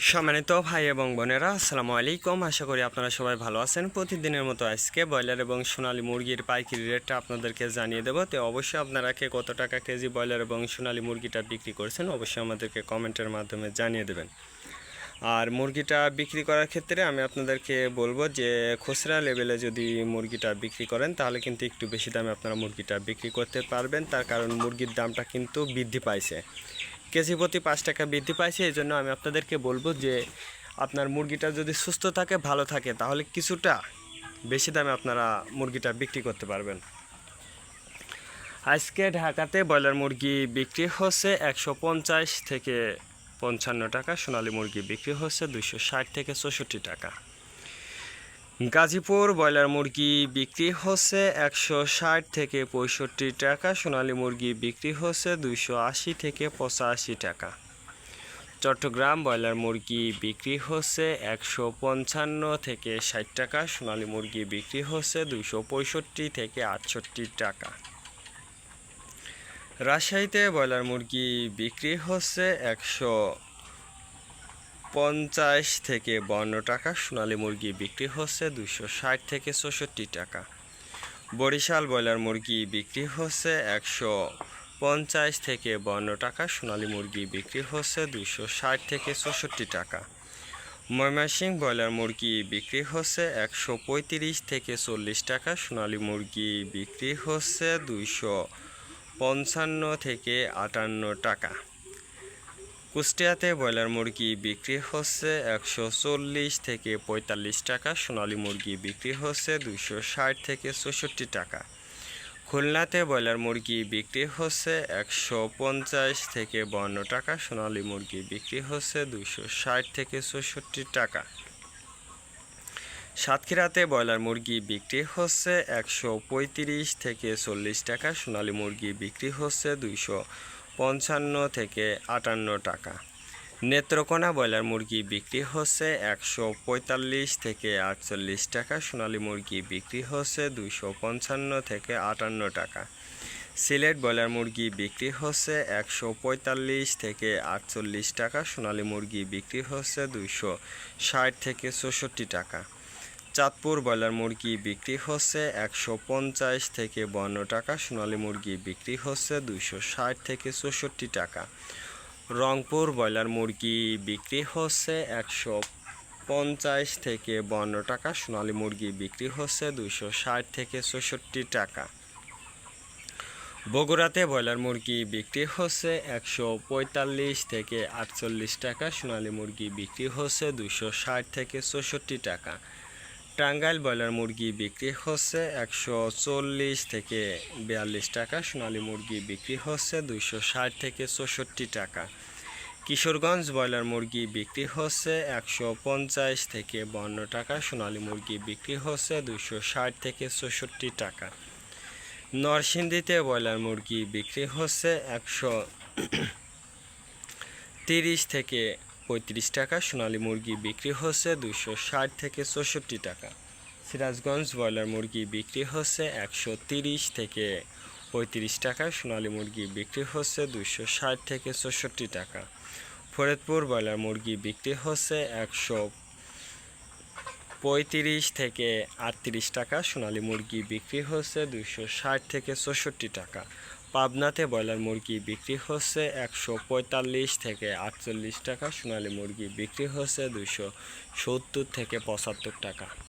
সম্মানিত ভাই এবং বোনেরা, আসসালামু আলাইকুম। আশা করি আপনারা সবাই ভালো আছেন। প্রতিদিনের মতো আজকে ব্রয়লার এবং সোনালী মুরগির পাইকারি রেটটা আপনাদেরকে জানিয়ে দেবো। তো অবশ্যই আপনারা কে কত টাকা কেজি ব্রয়লার এবং সোনালী মুরগিটা বিক্রি করছেন অবশ্যই আমাদেরকে কমেন্টের মাধ্যমে জানিয়ে দেবেন। আর মুরগিটা বিক্রি করার ক্ষেত্রে আমি আপনাদেরকে বলবো যে খুচরা লেভেলে যদি মুরগিটা বিক্রি করেন তাহলে কিন্তু একটু বেশি দামে আপনারা মুরগিটা বিক্রি করতে পারবেন। তার কারণ মুরগির দামটা কিন্তু বৃদ্ধি পাইছে, কেজি প্রতি 5 টাকা বৃদ্ধি পাইছে। এই জন্য আমি আপনাদেরকে বলবো যে আপনার মুরগিটা যদি সুস্থ থাকে, ভালো থাকে, তাহলে কিছুটা বেশি দামে আপনারা মুরগিটা বিক্রি করতে পারবেন। আজকে ঢাকাতে ব্রয়লার মুরগি বিক্রি হচ্ছে 150 থেকে 55 টাকা, সোনালী মুরগি বিক্রি হচ্ছে 260 থেকে 64 টাকা। গাজীপুর ব্রয়লার মুরগি বিক্রি হচ্ছে 160 থেকে 65 টাকা, সোনালী মুরগি বিক্রি হচ্ছে 280 থেকে 85 টাকা। চট্টগ্রাম ব্রয়লার মুরগি বিক্রি হচ্ছে 155 থেকে 60 টাকা, সোনালী মুরগি বিক্রি হচ্ছে 265 থেকে 68 টাকা। রাজশাহীতে ব্রয়লার মুরগি বিক্রি হচ্ছে 150 থেকে 52 টাকা, সোনালী মুরগি বিক্রি হচ্ছে 260 থেকে 64 টাকা। বরিশাল ব্রয়লার মুরগি বিক্রি হচ্ছে 150 থেকে 52 টাকা, সোনালী মুরগি বিক্রি হচ্ছে 260 থেকে 64 টাকা। ময়মনসিংহ ব্রয়লার মুরগি বিক্রি হচ্ছে 135 থেকে 40 টাকা, সোনালী মুরগি বিক্রি হচ্ছে 255 থেকে 58 টাকা। কুষ্টিয়াতে ব্রয়লার মুরগি বিক্রি হচ্ছে 140 থেকে 45 টাকা, সোনালী মুরগি বিক্রি হচ্ছে 260 থেকে 64 টাকা। খুলনাতে ব্রয়লার মুরগি বিক্রি হচ্ছে 150 থেকে 52 টাকা, সোনালী মুরগি বিক্রি হচ্ছে 260 থেকে 64 টাকা। সাতক্ষীরাতে ব্রয়লার মুরগি বিক্রি হচ্ছে 135 থেকে 40 টাকা, সোনালী মুরগি বিক্রি হচ্ছে 255 থেকে 58 টাকা। নেত্রকোনা ব্রয়লার মুরগি বিক্রি হচ্ছে 145 থেকে 48 টাকা, সোনালী মুরগি বিক্রি হচ্ছে 255 থেকে 58 টাকা। সিলেট ব্রয়লার মুরগি বিক্রি হচ্ছে 145 থেকে 48 টাকা, সোনালী মুরগি বিক্রি হচ্ছে 260 থেকে 64 টাকা। চাঁদপুর ব্রয়লার মুরগি বিক্রি হচ্ছে 150 থেকে 52 টাকা, সোনালী মুরগি বিক্রি হচ্ছে 260 থেকে 64 টাকা। রংপুর ব্রয়লার মুরগি বিক্রি হচ্ছে 150 থেকে 52 টাকা, সোনালী মুরগি বিক্রি হচ্ছে 260 থেকে 64 টাকা। বগুড়াতে ব্রয়লার মুরগি বিক্রি হচ্ছে 145 থেকে 48 টাকা, সোনালী মুরগি বিক্রি হচ্ছে 260 থেকে 64 টাকা। টাঙ্গাইল ব্রয়লার মুরগি বিক্রি হচ্ছে 140 থেকে 42 টাকা, সোনালী মুরগি বিক্রি হচ্ছে 260 থেকে 64 টাকা। কিশোরগঞ্জ ব্রয়লার মুরগি বিক্রি হচ্ছে 150 থেকে 52 টাকা, সোনালী মুরগি বিক্রি হচ্ছে 260 থেকে 64 টাকা। নরসিংদীতে ব্রয়লার মুরগি বিক্রি হচ্ছে 130 থেকে 35 টাকা, সোনালী মুরগি বিক্রি হচ্ছে 260 থেকে 64 টাকা। সিরাজগঞ্জ ব্রয়লার মুরগি বিক্রি হচ্ছে 130 থেকে 35 টাকা, সোনালী মুরগি বিক্রি হচ্ছে 260 থেকে 64 টাকা। ফরিদপুর ব্রয়লার মুরগি বিক্রি হচ্ছে 135 থেকে 38 টাকা, সোনালী মুরগি বিক্রি হচ্ছে 260 থেকে 64 টাকা। পাবনাতে ব্রয়লার মুরগি বিক্রি হচ্ছে 145 থেকে 48 টাকা, সোনালী মুরগি বিক্রি হচ্ছে 270 থেকে 75 টাকা।